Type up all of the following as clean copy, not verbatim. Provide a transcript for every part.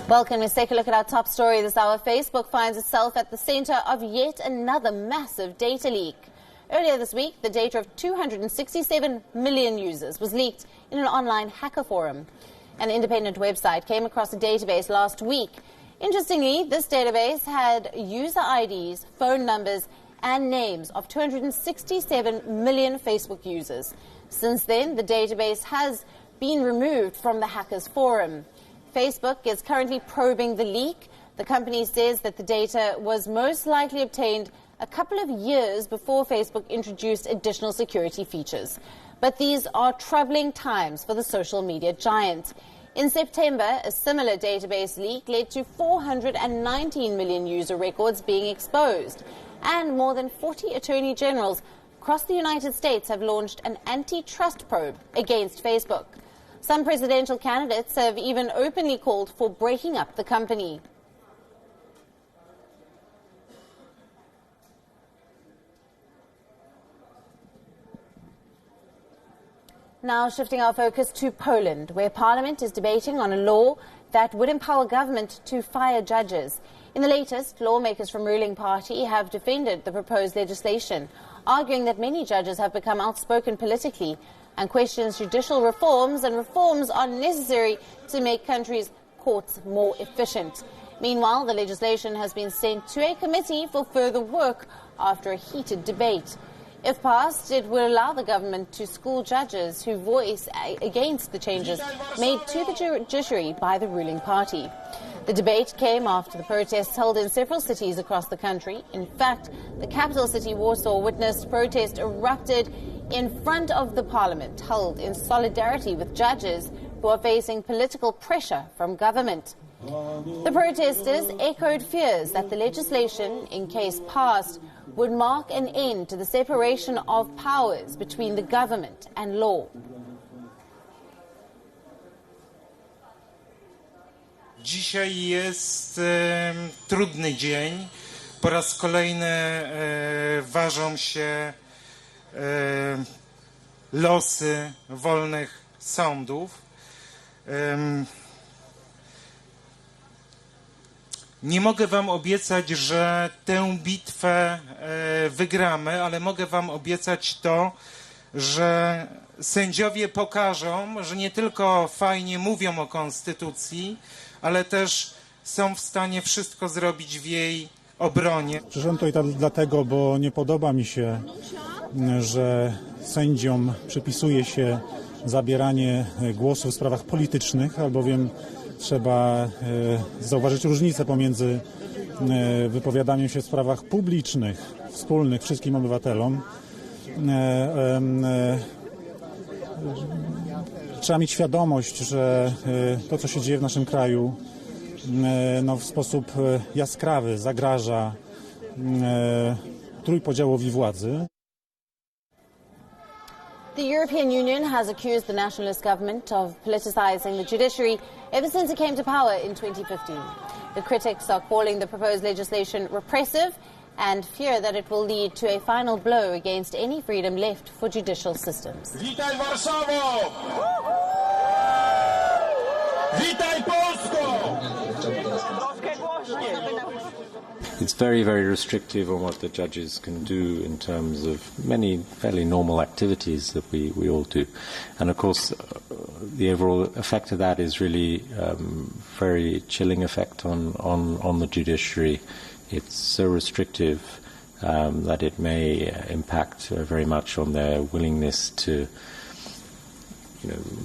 Welcome. Let's take a look at our top story this hour. Facebook finds itself at the center of yet another massive data leak. Earlier this week, the data of 267 million users was leaked in an online hacker forum. An independent website came across a database last week. Interestingly, this database had user IDs, phone numbers, and names of 267 million Facebook users. Since then, the database has been removed from the hackers forum. Facebook is currently probing the leak. The company says that the data was most likely obtained a couple of years before Facebook introduced additional security features. But these are troubling times for the social media giant. In September, a similar database leak led to 419 million user records being exposed. And more than 40 attorney generals across the United States have launched an antitrust probe against Facebook. Some presidential candidates have even openly called for breaking up the company. Now shifting our focus to Poland, where Parliament is debating on a law that would empower government to fire judges. In the latest, lawmakers from ruling party have defended the proposed legislation, arguing that many judges have become outspoken politically and questions judicial reforms, and reforms are necessary to make countries' courts more efficient. Meanwhile, the legislation has been sent to a committee for further work after a heated debate. If passed, it will allow the government to school judges who voice against the changes made to the judiciary by the ruling party. The debate came after the protests held in several cities across the country. In fact, the capital city, Warsaw, witnessed protest erupted in front of the parliament, held in solidarity with judges who are facing political pressure from government. The protesters echoed fears that the legislation, in case passed, would mark an end to the separation of powers between the government and law. Dzisiaj jest trudny dzień. Po raz kolejny ważą się losy wolnych sądów. Nie mogę wam obiecać, że tę bitwę wygramy, ale mogę wam obiecać to, że sędziowie pokażą, że nie tylko fajnie mówią o konstytucji, ale też są w stanie wszystko zrobić w jej obronie. Przyszedłem tutaj dlatego, bo nie podoba mi się, że sędziom przypisuje się zabieranie głosu w sprawach politycznych, albowiem trzeba zauważyć różnicę pomiędzy wypowiadaniem się w sprawach publicznych, wspólnych wszystkim obywatelom. Trzeba mieć świadomość, że to, co się dzieje w naszym kraju, w sposób jaskrawy zagraża trójpodziałowi władzy. The European Union has accused the nationalist government of politicizing the judiciary ever since it came to power in 2015. The critics are calling the proposed legislation repressive and fear that it will lead to a final blow against any freedom left for judicial systems. Witaj Warszawo! Witaj Polsko! It's very, very restrictive on what the judges can do in terms of many fairly normal activities that we all do. And of course, the overall effect of that is really very chilling effect on the judiciary. It's so restrictive that it may impact very much on their willingness to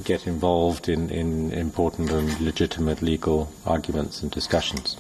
get involved in important and legitimate legal arguments and discussions.